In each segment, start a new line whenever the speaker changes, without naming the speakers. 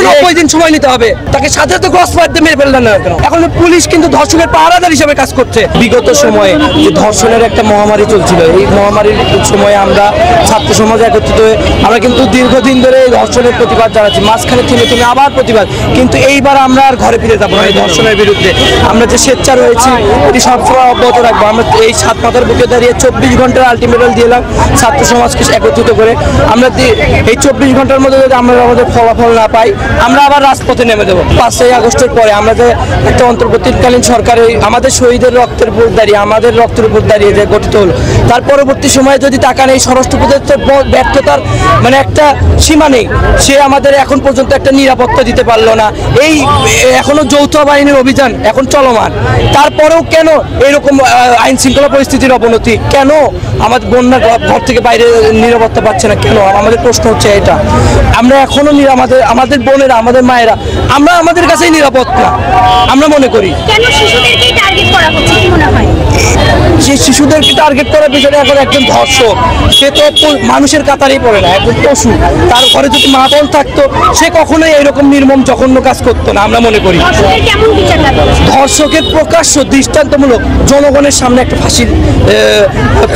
90 দিন সময় নিতে হবে? তাকে সাথে তো ক্রস ফায়ার দিয়ে মেরে ফেললেন না কেন? এখন পুলিশ কিন্তু ধর্ষকের পাহারাদার হিসেবে কাজ করছে। বিগত সময়ে যে ধর্ষণের একটা মহামারী চলছিল, এই মহামারীর সময়ে আমরা ছাত্র সমাজ একত্রিত হয়ে আমরা কিন্তু দীর্ঘদিন ধরে এই ধর্ষণের প্রতিবাদ জানাচ্ছি। মাঝখানে থেমে আবার প্রতিবাদ, কিন্তু এইবার আমরা আর ঘরে ফিরে যাবো না। এই ধর্ষণের বিরুদ্ধে আমরা যে স্বেচ্ছা রয়েছি এটি সবসময় অব্যাহত রাখবো। আমরা এই 7 মাথার বুকে দাঁড়িয়ে 24 ঘন্টার আলটিমেটাম দিলাম ছাত্র সমাজকে একত্রিত করে। আমরা এই 24 ঘন্টার মধ্যে যদি আমরা আমাদের ফলাফল না পাই, আমরা আবার রাজপথে নেমে দেবো। 5ই আগস্টের পরে আমরা যে একটা অন্তর্বর্তীকালীন সরকারে আমাদের শহীদের রক্তের উপর দাঁড়িয়ে, আমাদের রক্তের উপর দাঁড়িয়ে যে গঠিত হলো, তার পরবর্তী সময়ে যদি টাকা নেই, স্বরাষ্ট্র উপদেষ্টার ব্যর্থতার মানে একটা সীমা নেই। সে আমাদের এখন পর্যন্ত একটা নিরাপত্তা দিতে পারলো না। এই এখনো যৌথ বাহিনীর অভিযান এখন চলমান, তারপরেও কেন এরকম আইন শৃঙ্খলা পরিস্থিতির অবনতি? কেন আমাদের বন্যা ঘর থেকে বাইরে নিরাপত্তা পাচ্ছে না? কেন? আমাদের প্রশ্ন হচ্ছে এটা। আমরা এখনো আমাদের বোনেরা, আমাদের মায়েরা, আমরা আমাদের কাছেই নিরাপদ না আমরা মনে করি।
কেন শিশুদেরকে টার্গেট করা হচ্ছে কি মনে হয়?
সেই শিশুদেরকে টার্গেট করার পিছনে এখন একজন ধর্ষক, সে তো মানুষের কাতারেই পড়ে না, একজন পশু। তার ঘরে যদি মা বোন থাকতো, সে কখনোই এরকম নির্মম জঘন্য কাজ করতো না আমরা মনে করি। ধর্ষকের প্রকাশ্য দৃষ্টান্তমূলক জনগণের সামনে একটা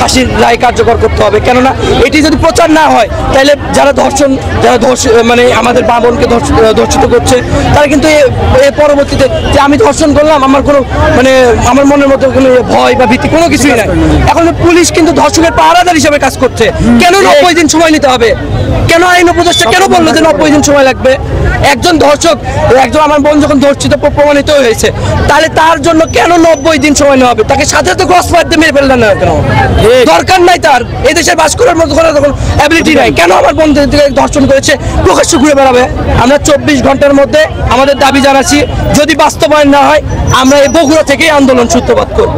ফাঁসির রায় কার্যকর করতে হবে। কেননা এটি যদি প্রচার না হয়, তাহলে যারা মানে আমাদের মা বোনকে ধর্ষিত করছে, তারা কিন্তু এর পরবর্তীতে যে আমি ধর্ষণ করলাম, আমার কোনো মানে আমার মনের মধ্যে কোনো ভয় বা ভীতি কোনো কিছুই নাই। এখন পুলিশ কিন্তু ধর্ষকের পাহারাদার হিসেবে কাজ করছে। কেন 90 দিন সময় নিতে হবে? কেন আইন উপদেষ্টা কেন বললো যে 90 দিন সময় লাগবে? একজন ধর্ষক, একজন আমার বোন যখন ধর্ষিত প্রমাণিত হয়েছে, তাহলে তার জন্য কেন 90 দিন সময় নেওয়া হবে? তাকে সাথে তো ক্রস ফায়ার দিয়ে মেরে ফেললেন না কেন? দরকার নাই তার, এই দেশের বাস করার মতো কোনো অ্যাবিলিটি নাই। কেন আমার বোনদের ধর্ষণ করেছে প্রকাশ্য ঘুরে বেড়াবে? আমরা 24 ঘন্টার মধ্যে আমাদের দাবি জানাচ্ছি। যদি বাস্তবায়ন না হয়, আমরা এই বগুড়া থেকেই আন্দোলন সূত্রপাত করব।